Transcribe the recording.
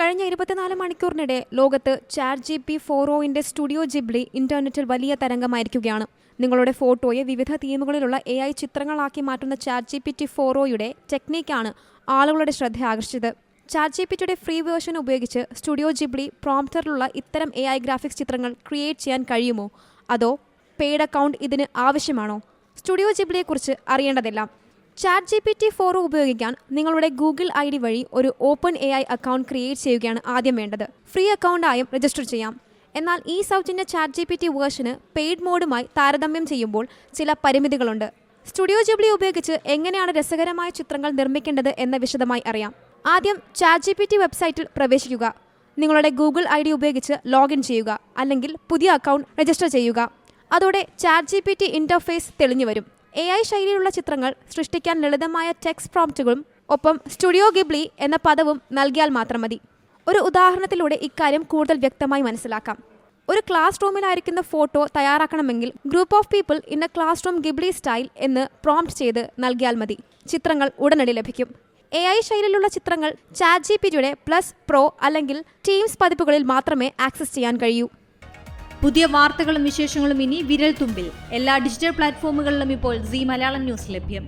കഴിഞ്ഞ 24 മണിക്കൂറിനിടെ ലോകത്ത് ChatGPT-4o സ്റ്റുഡിയോ ജിബ്ലി ഇന്റർനെറ്റിൽ വലിയ തരംഗമായിരിക്കുകയാണ്. നിങ്ങളുടെ ഫോട്ടോയെ വിവിധ തീമുകളിലുള്ള AI ചിത്രങ്ങളാക്കി മാറ്റുന്ന ChatGPT-4o ടെക്നിക്കാണ് ആളുകളുടെ ശ്രദ്ധ ആകർഷിച്ചത്. ChatGPTയുടെ ഫ്രീ വേർഷൻ ഉപയോഗിച്ച് സ്റ്റുഡിയോ ജിബ്ലി പ്രോംപ്റ്ററിലുള്ള ഇത്തരം AI ഗ്രാഫിക്സ് ചിത്രങ്ങൾ ക്രിയേറ്റ് ചെയ്യാൻ കഴിയുമോ? അതോ പെയ്ഡ് അക്കൗണ്ട് ഇതിന് ആവശ്യമാണോ? സ്റ്റുഡിയോ ജിബ്ലിയെക്കുറിച്ച് അറിയേണ്ടതെല്ലാം. ChatGPT-4o ഉപയോഗിക്കാൻ നിങ്ങളുടെ ഗൂഗിൾ ID വഴി ഒരു ഓപ്പൺ AI അക്കൗണ്ട് ക്രിയേറ്റ് ചെയ്യുകയാണ് ആദ്യം വേണ്ടത്. ഫ്രീ അക്കൗണ്ടായും രജിസ്റ്റർ ചെയ്യാം. എന്നാൽ ഈ സൗജന്യ ChatGPT വേർഷന് പെയ്ഡ് മോഡുമായി താരതമ്യം ചെയ്യുമ്പോൾ ചില പരിമിതികളുണ്ട്. സ്റ്റുഡിയോ ജിബ്ലി ഉപയോഗിച്ച് എങ്ങനെയാണ് രസകരമായ ചിത്രങ്ങൾ നിർമ്മിക്കേണ്ടത് എന്ന് വിശദമായി അറിയാം. ആദ്യം ChatGPT വെബ്സൈറ്റിൽ പ്രവേശിക്കുക. നിങ്ങളുടെ ഗൂഗിൾ ID ഉപയോഗിച്ച് ലോഗിൻ ചെയ്യുക, അല്ലെങ്കിൽ പുതിയ അക്കൗണ്ട് രജിസ്റ്റർ ചെയ്യുക. അതോടെ ChatGPT ഇന്റർഫേസ് തെളിഞ്ഞു വരും. AI ശൈലിയിലുള്ള ചിത്രങ്ങൾ സൃഷ്ടിക്കാൻ ലളിതമായ ടെക്സ്റ്റ് പ്രോംപ്റ്റുകളും ഒപ്പം സ്റ്റുഡിയോ ജിബ്ലി എന്ന പദവും നൽകിയാൽ മാത്രം മതി. ഒരു ഉദാഹരണത്തിലൂടെ ഇക്കാര്യം കൂടുതൽ വ്യക്തമായി മനസ്സിലാക്കാം. ഒരു ക്ലാസ് റൂമിലായിരിക്കുന്ന ഫോട്ടോ തയ്യാറാക്കണമെങ്കിൽ group of people in a classroom Ghibli style എന്ന് പ്രോംപ്റ്റ് ചെയ്ത് നൽകിയാൽ മതി. ചിത്രങ്ങൾ ഉടനടി ലഭിക്കും. AI ശൈലിയിലുള്ള ചിത്രങ്ങൾ ChatGPTയുടെ പ്ലസ്, പ്രോ അല്ലെങ്കിൽ ടീംസ് പതിപ്പുകളിൽ മാത്രമേ ആക്സസ് ചെയ്യാൻ കഴിയൂ. പുതിയ വാർത്തകളും വിശേഷങ്ങളും ഇനി വിരൽ തുമ്പിൽ. എല്ലാ ഡിജിറ്റൽ പ്ലാറ്റ്ഫോമുകളിലും ഇപ്പോൾ സീ മലയാളം ന്യൂസ് ലഭ്യം.